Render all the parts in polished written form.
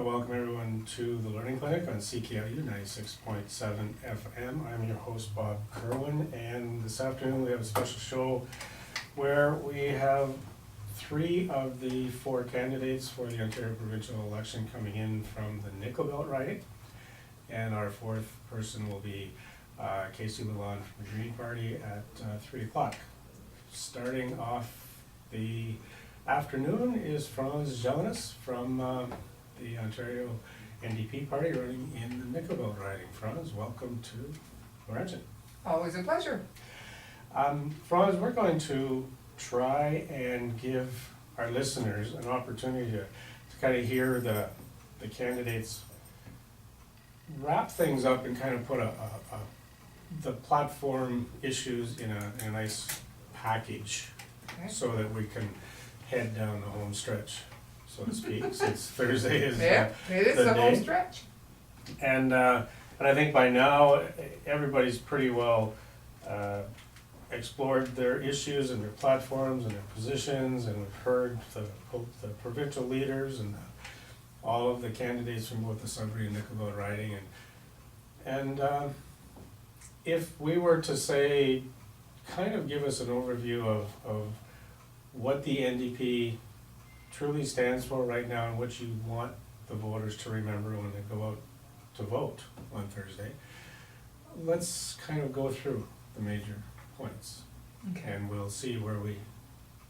want to welcome everyone to the Learning Clinic on CKLU 96.7 FM. I'm your host, Bob Kerwin, and this afternoon we have a special show where we have 3 of the 4 candidates for the Ontario provincial election coming in from the Nickel Belt riding. And our 4th person will be Casey Lalonde from the Green Party at 3 o'clock. Starting off the afternoon is Franz Gelinas from the Ontario NDP party running in the Nickel Belt riding. Franz, welcome to Laurentian. Always a pleasure. Franz, we're going to try and give our listeners an opportunity to kind of hear the candidates wrap things up and kind of put the platform issues in a nice package, Okay. so that we can head down the home stretch, so to speak, since Thursday is Yeah, it is the a home day. stretch. And I think by now, everybody's pretty well explored their issues and their platforms and their positions, and we've heard the provincial leaders and all of the candidates from both the Sudbury and Nickel Belt riding. And if we were to say, kind of give us an overview of what the NDP truly stands for right now and what you want the voters to remember when they go out to vote on Thursday, let's kind of go through the major points, Okay. and we'll see where we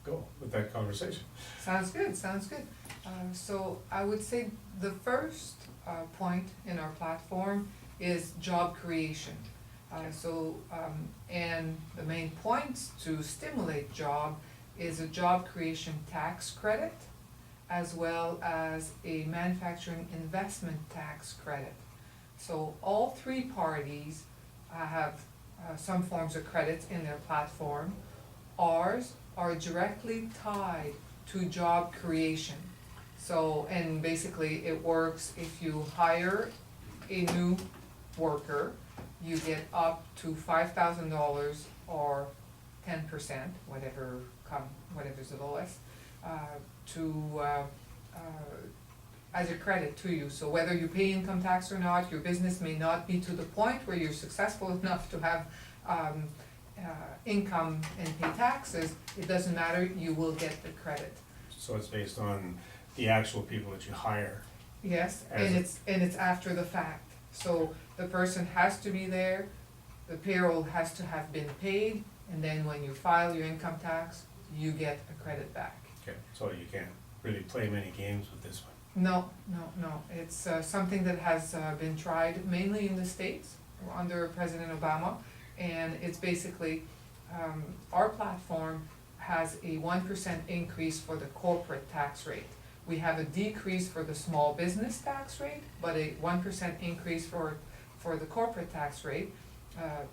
go with that conversation. Sounds good, sounds good. So I would say the first point in our platform is job creation. And the main points to stimulate job is a job creation tax credit, as well as a manufacturing investment tax credit. So all 3 parties have some forms of credits in their platform. Ours are directly tied to job creation. So, and basically it works if you hire a new worker, you get up to $5,000 or 10%, whatever's the lowest, as a credit to you. So whether you pay income tax or not, your business may not be to the point where you're successful enough to have income and pay taxes. It doesn't matter, you will get the credit. So it's based on the actual people that you hire. Yes, As and it's after the fact. So the person has to be there, the payroll has to have been paid, and then when you file your income tax, you get a credit back. Okay, so you can't really play many games with this one. No. It's something that has been tried mainly in the States under President Obama, and it's basically, our platform has a 1% increase for the corporate tax rate. We have a decrease for the small business tax rate, but a 1% increase for the corporate tax rate.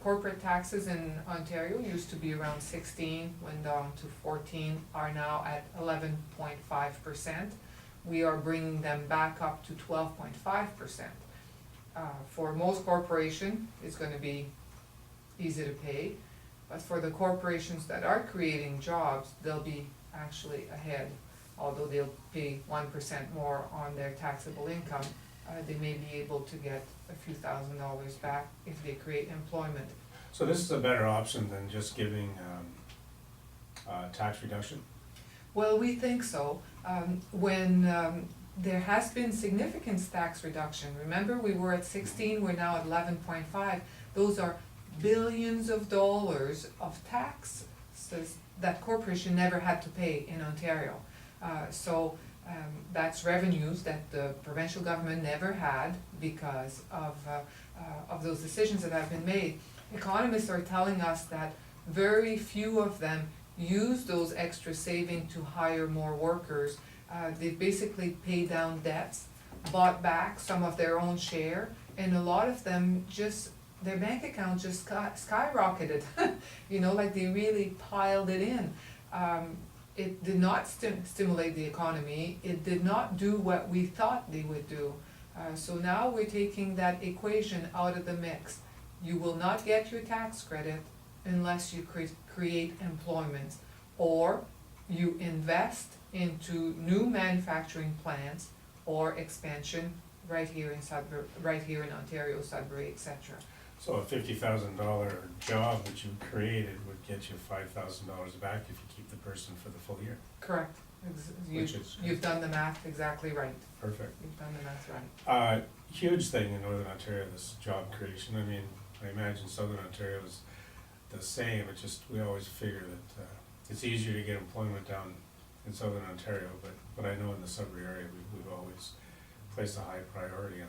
Corporate taxes in Ontario used to be around 16, went down to 14, are now at 11.5%. We are bringing them back up to 12.5%. For most corporation, it's gonna be easy to pay, but for the corporations that are creating jobs, they'll be actually ahead. Although they'll pay 1% more on their taxable income, they may be able to get a few $1,000s back if they create employment. So this is a better option than just giving tax reduction? Well, we think so. When there has been significant tax reduction, remember we were at 16, we're now at 11.5. Those are billions of dollars of taxes that corporation never had to pay in Ontario. That's revenues that the provincial government never had because of those decisions that have been made. Economists are telling us that very few of them use those extra savings to hire more workers. They've basically paid down debts, bought back some of their own share, and a lot of them their bank account just skyrocketed. Like they really piled it in. It did not stimulate the economy. It did not do what we thought they would do. So now we're taking that equation out of the mix. You will not get your tax credit unless you create employment, or you invest into new manufacturing plants, or expansion right here in Sudbury, right here in Ontario, Sudbury, etc. So a $50,000 job that you created would get you $5,000 back if you keep the person for the full year. Correct. Which is You've done the math exactly right. perfect. You've done the math right. Huge thing in Northern Ontario, this job creation. I mean, I imagine Southern Ontario is the same. It's just, we always figure that it's easier to get employment down in Southern Ontario, but I know in the Sudbury area, we've always placed a high priority on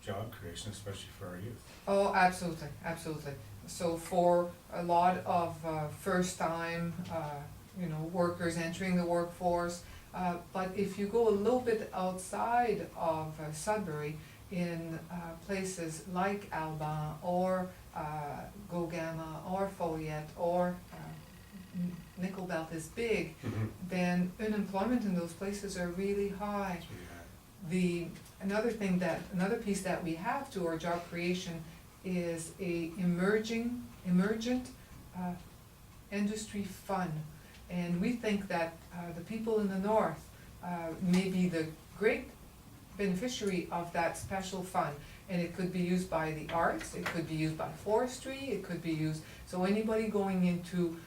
job creation, especially for our youth. Oh, absolutely, absolutely. So for a lot of first-time, workers entering the workforce, but if you go a little bit outside of Sudbury, in places like Alban or Gogama or Folliet or Nickel Belt is big, then unemployment in those places are really high. That's really high. Another piece that we have to our job creation is a emergent industry fund. And we think that the people in the north may be the great beneficiary of that special fund. And it could be used by the arts, it could be used by forestry, it could be used, so anybody going into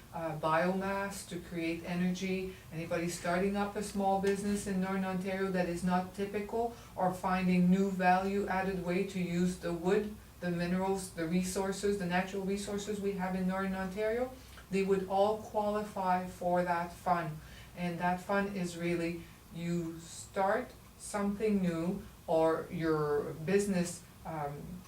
biomass to create energy, anybody starting up a small business in Northern Ontario that is not typical, or finding new value added way to use the wood, the minerals, the resources, the natural resources we have in Northern Ontario, they would all qualify for that fund. And that fund is really, you start something new, or your business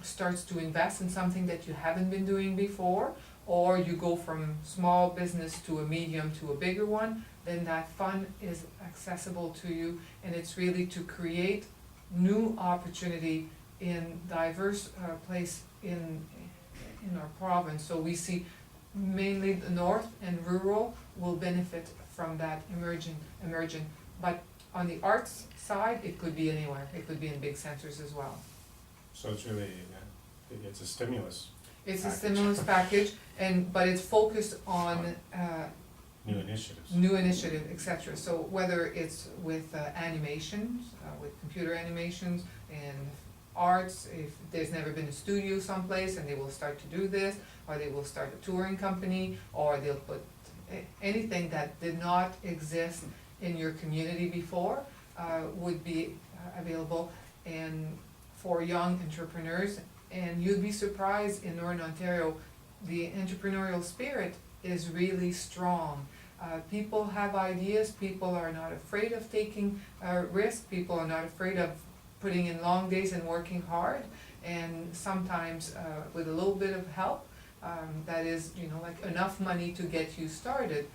starts to invest in something that you haven't been doing before, or you go from small business to a medium to a bigger one, then that fund is accessible to you, and it's really to create new opportunity in diverse place in our province. So we see mainly the north and rural will benefit from that emergent, but on the arts side, it could be anywhere, it could be in big centers as well. So it's really, it's a stimulus. It's a package. stimulus package, but it's focused on New initiatives. new initiative, etc. So whether it's with animations, with computer animations and arts, if there's never been a studio someplace and they will start to do this, or they will start a touring company, or they'll put anything that did not exist in your community before, would be available, and for young entrepreneurs. And you'd be surprised, in Northern Ontario, the entrepreneurial spirit is really strong. People have ideas, people are not afraid of taking risk, people are not afraid of putting in long days and working hard, and sometimes with a little bit of help, that is, like enough money to get you started,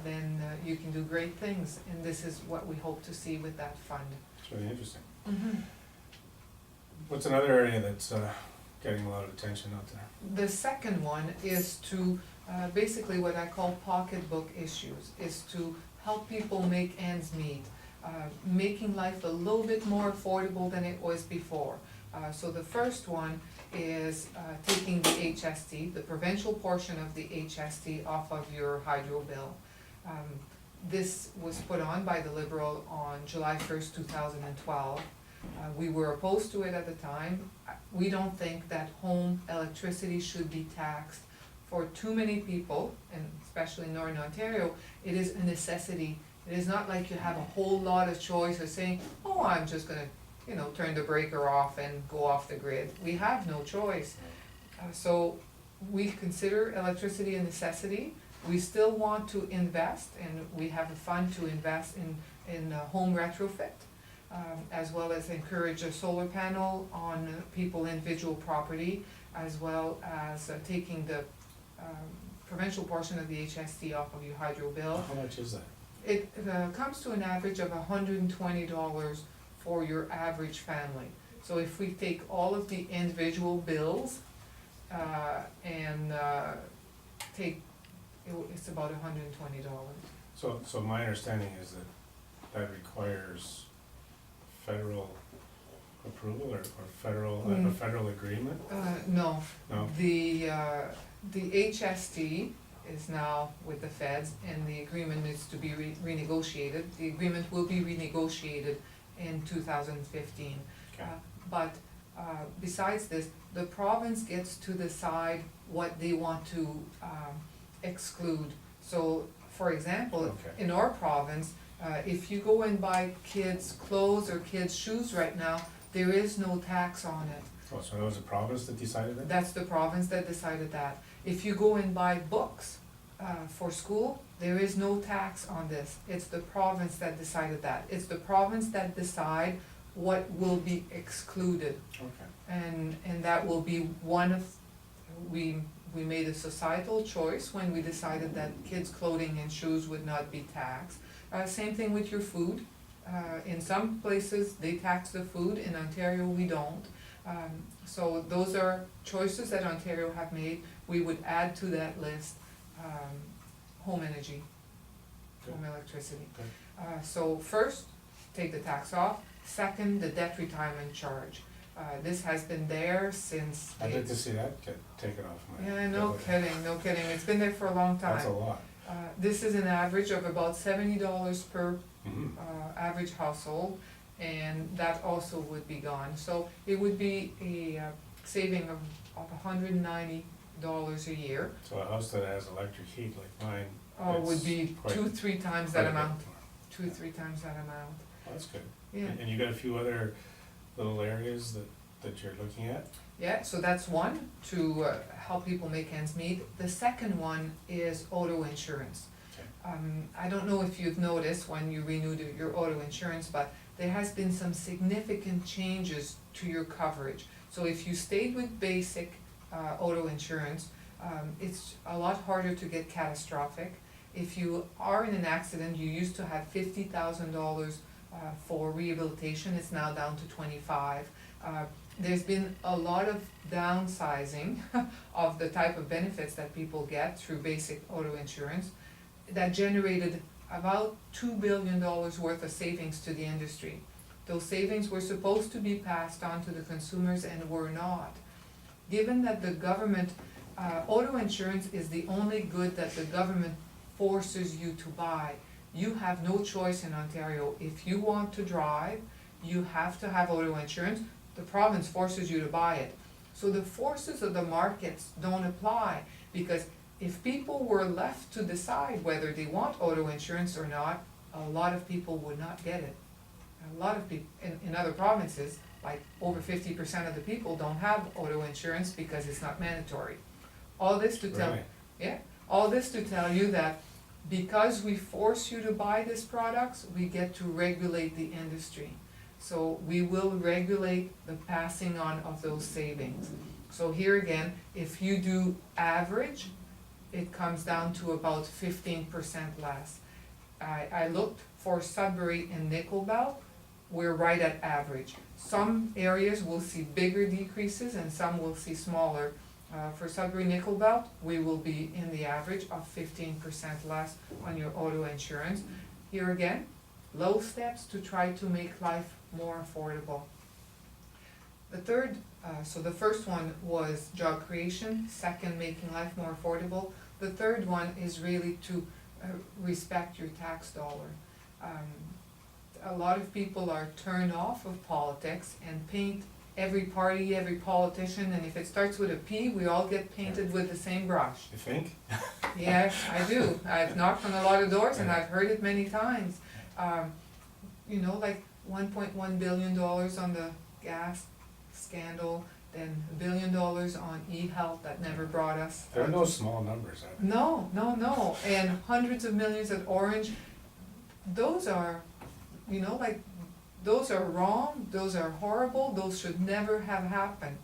then you can do great things, and this is what we hope to see with that fund. It's really interesting. What's another area that's getting a lot of attention out there? The second one is to, basically what I call pocketbook issues, is to help people make ends meet, making life a little bit more affordable than it was before. So the first one is taking the HST, the provincial portion of the HST, off of your hydro bill. This was put on by the Liberal on July 1st, 2012. We were opposed to it at the time. We don't think that home electricity should be taxed for too many people, and especially in Northern Ontario. It is a necessity. It is not like you have a whole lot of choice of saying, oh, I'm just gonna, turn the breaker off and go off the grid. We have no choice. So we consider electricity a necessity. We still want to invest, and we have a fund to invest in home retrofit, as well as encourage a solar panel on people's individual property, as well as taking the provincial portion of the HST off of your hydro bill. How much is that? It comes to an average of $120 for your average family. So if we take all of the individual bills and it's about $120. So my understanding is that requires federal approval or federal, a federal agreement? No. No? The HST is now with the feds, and the agreement is to be renegotiated. The agreement will be renegotiated, in 2015. Okay. But besides this, the province gets to decide what they want to exclude. So, for example, Okay. in our province, if you go and buy kids' clothes or kids' shoes right now, there is no tax on it. Oh, so it was the province that decided that? That's the province that decided that. If you go and buy books for school, there is no tax on this. It's the province that decided that. It's the province that decide what will be excluded. Okay. And that will be one of, we made a societal choice when we decided that kids' clothing and shoes would not be taxed. Same thing with your food. In some places, they tax the food, in Ontario, we don't. So those are choices that Ontario have made. We would add to that list, home energy, Good. home electricity. Good. So first, take the tax off. Second, the debt retirement charge. This has been there since. I'd like to see that get taken off my. Yeah, no kidding, no kidding. It's been there for a long time. That's a lot. This is an average of about $70 per Mhm. average household, and that also would be gone. So it would be a saving of $190 a year, So a house that has electric heat like mine. would it's be quite- 2-3 times quite that a bit amount, more. 2-3 times that amount, Well, that's good. yeah. And you got a few other little areas that you're looking at? Yeah, so that's one, to help people make ends meet. The second one is auto insurance. Okay. I don't know if you've noticed when you renewed your auto insurance, but there has been some significant changes to your coverage. So if you stayed with basic auto insurance, it's a lot harder to get catastrophic. If you are in an accident, you used to have $50,000 for rehabilitation, it's now down to 25. There's been a lot of downsizing of the type of benefits that people get through basic auto insurance that generated about $2 billion worth of savings to the industry. Those savings were supposed to be passed on to the consumers and were not. Given that the government, auto insurance is the only good that the government forces you to buy. You have no choice in Ontario. If you want to drive, you have to have auto insurance. The province forces you to buy it. So the forces of the markets don't apply, because if people were left to decide whether they want auto insurance or not, a lot of people would not get it. A lot of people, in other provinces, like over 50% of the people don't have auto insurance because it's not mandatory. All this to tell, Really? yeah, all this to tell you that because we force you to buy these products, we get to regulate the industry. So we will regulate the passing on of those savings. So here again, if you do average, it comes down to about 15% less. I looked for Sudbury and Nickel Belt, we're right at average. Some areas will see bigger decreases and some will see smaller. For Sudbury Nickel Belt, we will be in the average of 15% less on your auto insurance. Here again, low steps to try to make life more affordable. The third, so the first one was job creation, second, making life more affordable. The third one is really to respect your tax dollar. A lot of people are turned off of politics and paint every party, every politician, and if it starts with a P, we all get painted with the same brush. You think? Yes, I do. I've knocked on a lot of doors and I've heard it many times. You know, like $1.1 billion on the gas scandal, then $1 billion on e-health that never brought us. There are no small numbers, are there? No, and hundreds of millions at Orange. Those are, you know, like, those are wrong, those are horrible, those should never have happened.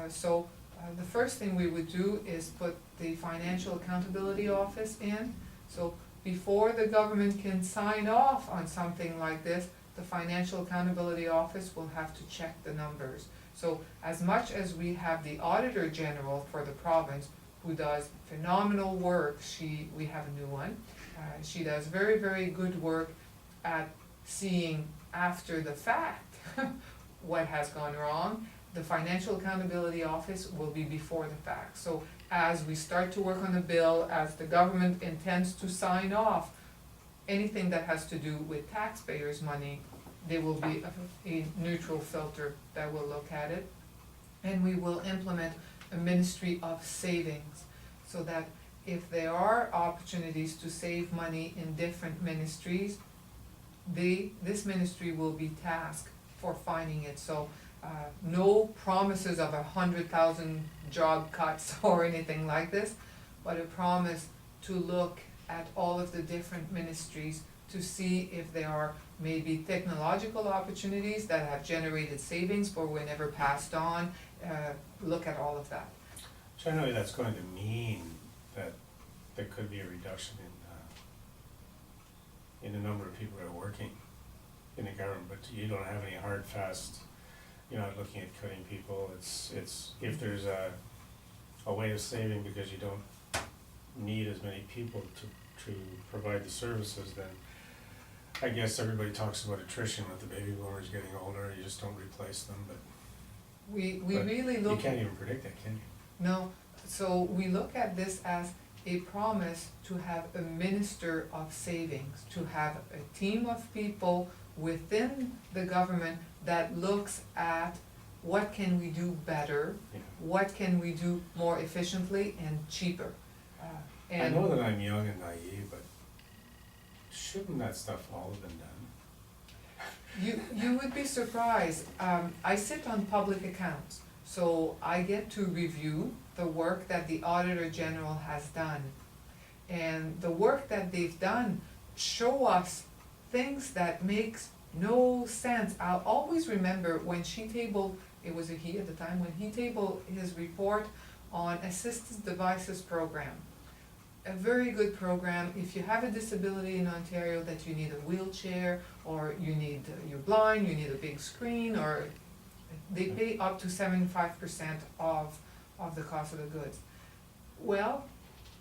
So the first thing we would do is put the Financial Accountability Office in. So before the government can sign off on something like this, the Financial Accountability Office will have to check the numbers. So as much as we have the Auditor General for the province, who does phenomenal work, we have a new one, she does very, very good work at seeing after the fact what has gone wrong. The Financial Accountability Office will be before the fact. So as we start to work on the bill, as the government intends to sign off anything that has to do with taxpayers' money, there will be a neutral filter that will look at it. And we will implement a ministry of savings, so that if there are opportunities to save money in different ministries, this ministry will be tasked for finding it. So, no promises of 100,000 job cuts or anything like this, but a promise to look at all of the different ministries to see if there are maybe technological opportunities that have generated savings but were never passed on, look at all of that. So I know that's going to mean that there could be a reduction in the number of people that are working in the government, but you don't have any hard, fast, you're not looking at cutting people. It's if there's a way of saving because you don't need as many people to provide the services, then I guess everybody talks about attrition with the baby boomers getting older, you just don't replace them, but We But really you look. can't even predict that, can you? No, so we look at this as a promise to have a minister of savings, to have a team of people within the government that looks at what can we do better, Yeah. what can we do more efficiently and cheaper. I know that I'm young and naive, but shouldn't that stuff all have been done? You would be surprised, I sit on public accounts, so I get to review the work that the Auditor General has done. And the work that they've done show us things that makes no sense. I'll always remember when she tabled, it was a he at the time, when he tabled his report on assistive devices program. A very good program. If you have a disability in Ontario that you need a wheelchair, or you're blind, you need a big screen, or they pay up to 75% of the cost of the goods. Well,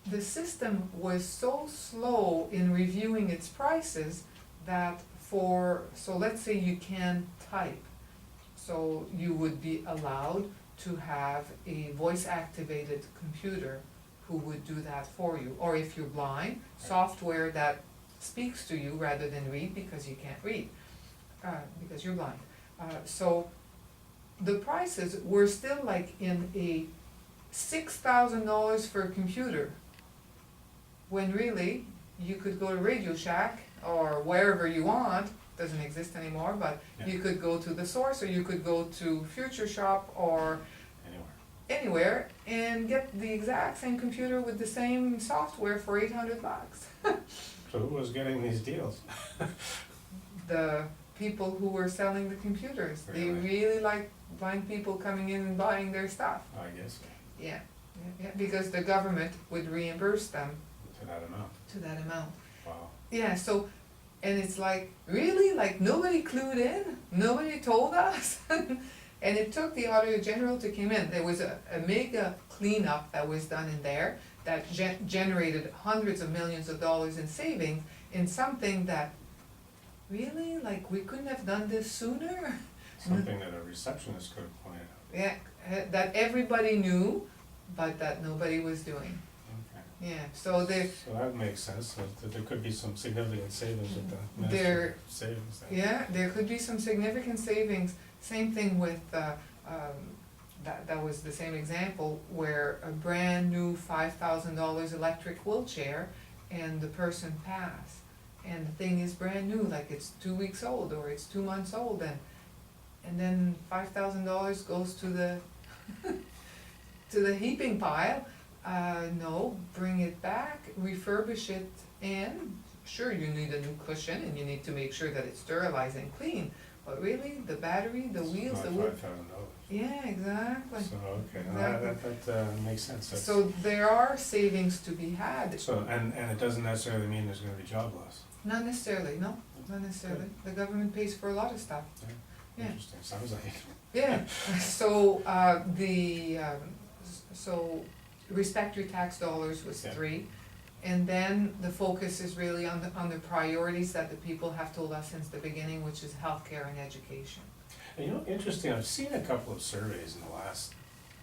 the system was so slow in reviewing its prices that so let's say you can type, so you would be allowed to have a voice-activated computer who would do that for you. Or if you're blind, software that speaks to you rather than read because you can't read, because you're blind. So the prices were still like in a $6,000 for a computer, when really you could go to Radio Shack or wherever you want, doesn't exist anymore, but you could go to The Source, or you could go to Future Shop or anywhere and get the exact same computer with the same software for $800. So who was getting these deals? The people who were selling the computers, they Really? really like blind people coming in and buying their stuff. I guess, Yeah, because the government would reimburse them to that amount. to that amount. Wow. Yeah, so, and it's like, really, like nobody clued in, nobody told us? And it took the Auditor General to come in. There was a mega cleanup that was done in there that generated hundreds of millions of dollars in savings in something that, really, like we couldn't have done this sooner? Something that a receptionist could have pointed out. Yeah, that everybody knew, but that nobody was doing. Okay. Yeah, so So that makes sense, that there could be some significant savings with the There- Ministry of Savings then. yeah, there could be some significant savings. Same thing with, that was the same example where a brand new $5,000 electric wheelchair and the person passed. And the thing is brand new, like it's 2 weeks old or it's 2 months old, and then $5,000 goes to the to the heaping pile. No, bring it back, refurbish it, and sure, you need a new cushion and you need to make sure that it's sterilized and clean. But really, the battery, the wheels, Not the wheel. $5,000. Yeah, exactly. So, okay, no, Exactly. that makes sense. That's- So there are savings to be had. So, and it doesn't necessarily mean there's gonna be job loss. Not necessarily, no, not necessarily. The government pays for a lot of stuff. Yeah. Interesting, sounds like. Yeah, so, so respect your tax dollars was Yeah. 3. And then the focus is really on the priorities that the people have told us since the beginning, which is healthcare and education. And you know, interesting, I've seen a couple of surveys in the last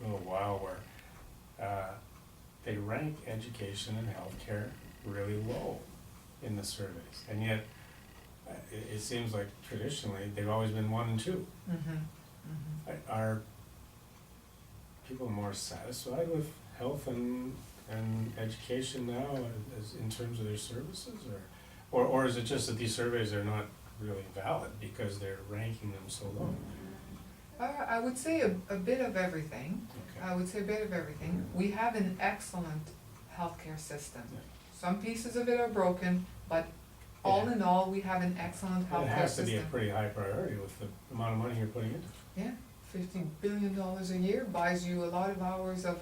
little while where they rank education and healthcare really low in the surveys. And yet, it seems like traditionally, they've always been 1 and 2. Are people more satisfied with health and education now as in terms of their services, or is it just that these surveys are not really valid because they're ranking them so low? I would say a bit of everything. Okay. I would say a bit of everything. We have an excellent healthcare system. Yeah. Some pieces of it are broken, but all Yeah. in all, we have an excellent And it healthcare has to be a system. pretty high priority with the amount of money you're putting into it. Yeah, $50 billion a year buys you a lot of hours of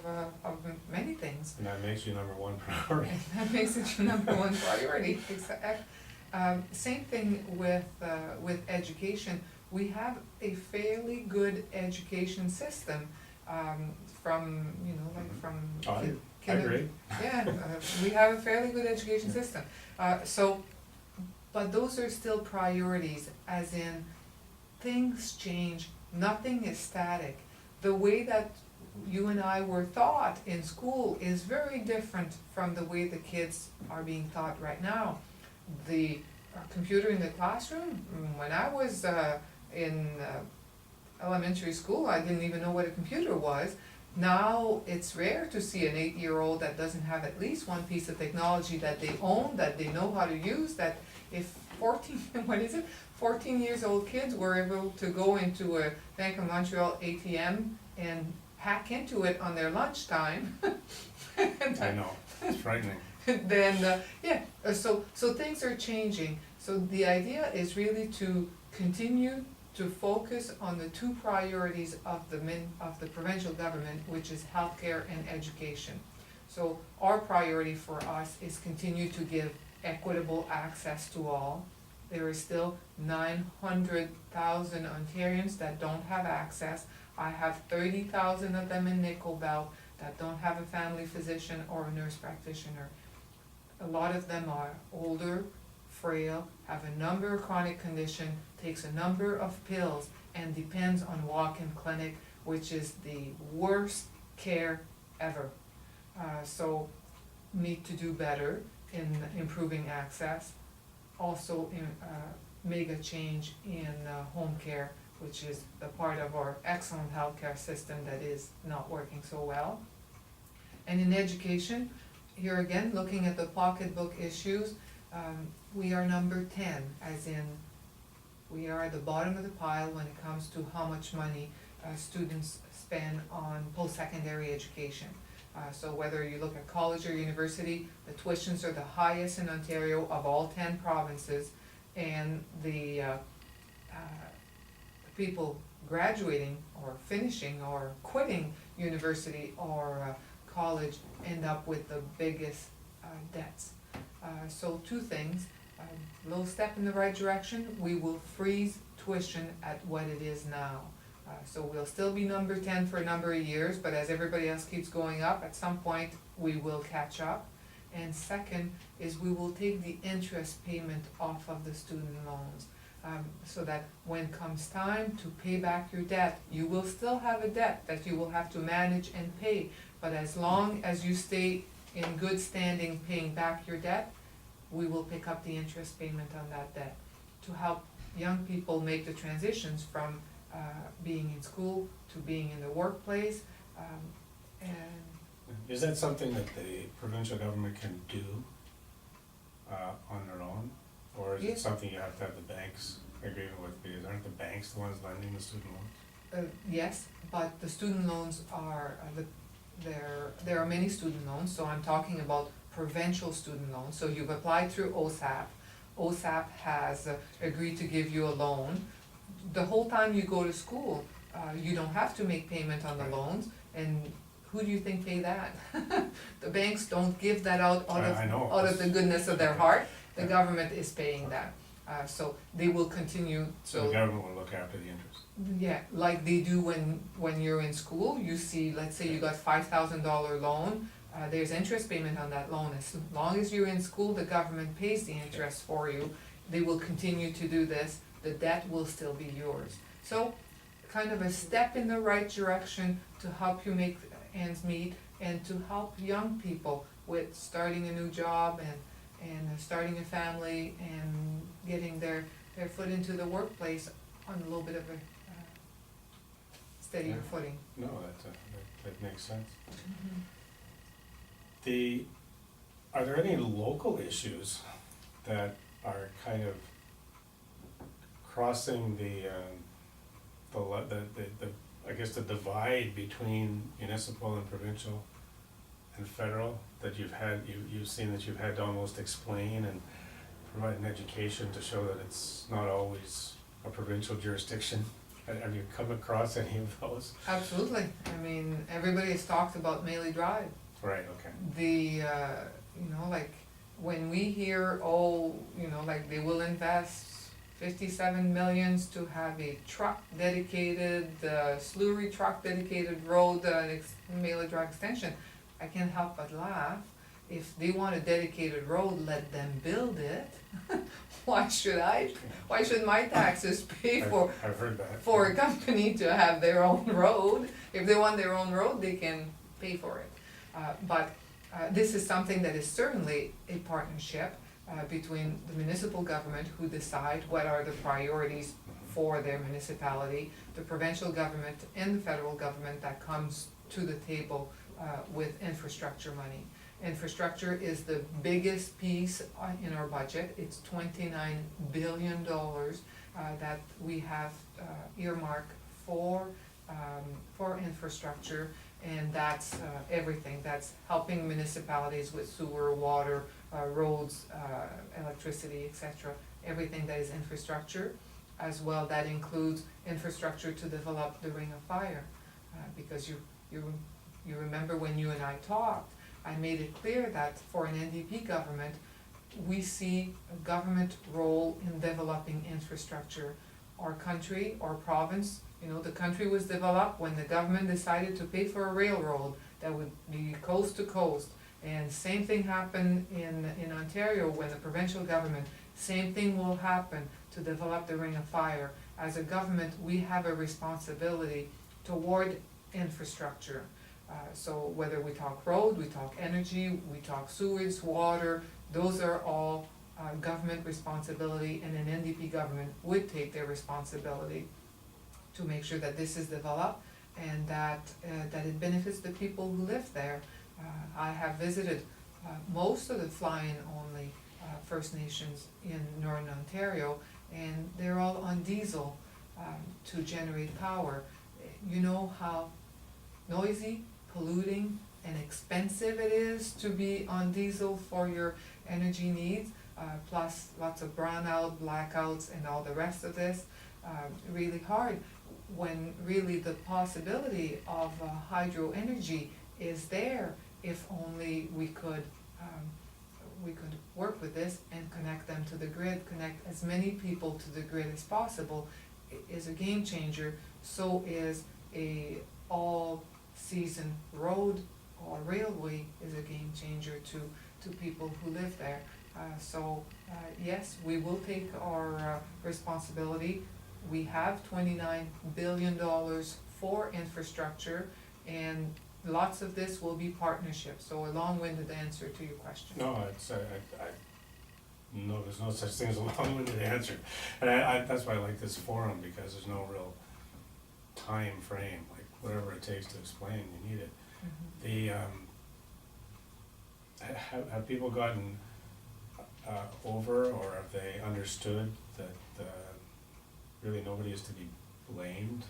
many things. And that makes you number 1 priority. And that makes it your number one priority. Same thing with education. We have a fairly good education system, from, from. Oh, I kinder- agree. Yeah, we have a fairly good education system. But those are still priorities, as in, things change, nothing is static. The way that you and I were taught in school is very different from the way the kids are being taught right now. The computer in the classroom, when I was in elementary school, I didn't even know what a computer was. Now, it's rare to see an 8-year-old that doesn't have at least one piece of technology that they own, that they know how to use, that if 14 years old kids were able to go into a Bank of Montreal ATM and hack into it on their lunchtime. I know, it's frightening. Then, so things are changing. So the idea is really to continue to focus on the 2 priorities of the provincial government, which is healthcare and education. So our priority for us is continue to give equitable access to all. There is still 900,000 Ontarians that don't have access. I have 30,000 of them in Nickel Belt that don't have a family physician or a nurse practitioner. A lot of them are older, frail, have a number of chronic conditions, takes a number of pills, and depends on walk-in clinic, which is the worst care ever. So need to do better in improving access. Also mega change in home care, which is the part of our excellent healthcare system that is not working so well. And in education, here again, looking at the pocketbook issues, we are number 10, as in we are at the bottom of the pile when it comes to how much money students spend on post-secondary education. So whether you look at college or university, the tuitions are the highest in Ontario of all 10 provinces, and the people graduating or finishing or quitting university or college end up with the biggest debts. So 2 things, little step in the right direction, we will freeze tuition at what it is now. So we'll still be number 10 for a number of years, but as everybody else keeps going up, at some point we will catch up. And second is we will take the interest payment off of the student loans, so that when comes time to pay back your debt, you will still have a debt that you will have to manage and pay. But as long as you stay in good standing paying back your debt, we will pick up the interest payment on that debt to help young people make the transitions from being in school to being in the workplace. And Is that something that the provincial government can do on their own? Or is it Yes. something you have to have the banks agreement with, because aren't the banks the ones lending the student loans? Yes, but the student loans are, there are many student loans, so I'm talking about provincial student loans. So you've applied through OSAP. OSAP has agreed to give you a loan. The whole time you go to school, you don't have to make payment on the Right. loans, and who do you think pay that? The banks don't give that out I know. out of the goodness of their heart. The Yeah. government is paying that. So they will continue, So the government will look after the interest. yeah, like they do when you're in school, you see, let's say you got $5,000 loan, there's interest payment on that loan. As long as you're in school, the government pays the interest for you. They will continue to do this, the debt will still be yours. So, kind of a step in the right direction to help you make ends meet and to help young people with starting a new job and starting a family and getting their foot into the workplace on a little bit of a steadier Yeah. footing. No, that makes sense. Mhm. Are there any local issues that are kind of crossing I guess the divide between municipal and provincial and federal, that you've seen that you've had to almost explain and provide an education to show that it's not always a provincial jurisdiction? Have you come across any of those? Absolutely, I mean, everybody has talked about Maley Drive. Right, okay. Like, when we hear, like they will invest 57 millions to have a truck dedicated, slurry truck dedicated road, Maley Drive extension, I can't help but laugh. If they want a dedicated road, let them build it. Why should my taxes pay I've heard that. for a company to have their own road? If they want their own road, they can pay for it. But this is something that is certainly a partnership between the municipal government, who decide what are the priorities for their municipality, the provincial government and the federal government that comes to the table with infrastructure money. Infrastructure is the biggest piece in our budget. It's $29 billion that we have earmarked for infrastructure, and that's everything. That's helping municipalities with sewer, water, roads, electricity, etc. Everything that is infrastructure. As well, that includes infrastructure to develop the Ring of Fire, because you remember when you and I talked, I made it clear that for an NDP government, we see a government role in developing infrastructure. Our country, our province, the country was developed when the government decided to pay for a railroad that would be coast to coast. And same thing happened in Ontario when the provincial government, same thing will happen to develop the Ring of Fire. As a government, we have a responsibility toward infrastructure. So whether we talk road, we talk energy, we talk sewage, water, those are all government responsibility, and an NDP government would take their responsibility to make sure that this is developed and that it benefits the people who live there. I have visited most of the fly-in only First Nations in Northern Ontario, and they're all on diesel to generate power. You know how noisy, polluting, and expensive it is to be on diesel for your energy needs, plus lots of brownout, blackouts, and all the rest of this. Really hard, when really the possibility of hydro energy is there, if only we could work with this and connect them to the grid, connect as many people to the grid as possible. It is a game changer. So is a all-season road or railway is a game changer to people who live there. Yes, we will take our responsibility. We have $29 billion for infrastructure, and lots of this will be partnerships. So a long-winded answer to your question. No, no, there's no such thing as a long-winded answer. And that's why I like this forum, because there's no real time frame, like whatever it takes to explain, you need it. Mhm. Have people gotten over, or have they understood that really nobody is to be blamed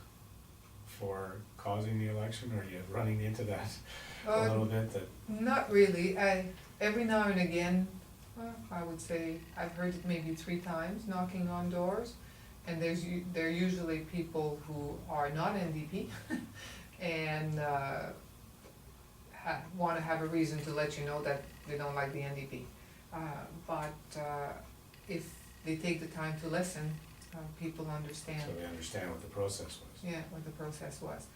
for causing the election, or are you running into that a little bit? Not really. Every now and again, I would say I've heard it maybe 3 times knocking on doors, and they're usually people who are not NDP and want to have a reason to let you know that they don't like the NDP. But if they take the time to listen, people understand. So they understand what the process was. Yeah, what the process was.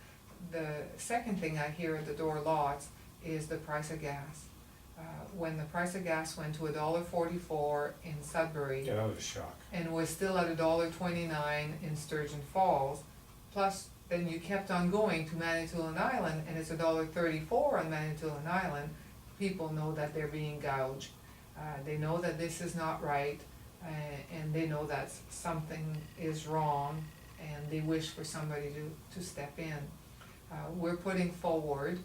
The second thing I hear at the door lots is the price of gas. When the price of gas went to $1.44 in Sudbury, Yeah, that was a shock. and was still at $1.29 in Sturgeon Falls, plus then you kept on going to Manitoulin Island, and it's $1.34 on Manitoulin Island, people know that they're being gouged. They know that this is not right, and they know that something is wrong, and they wish for somebody to step in. We're putting forward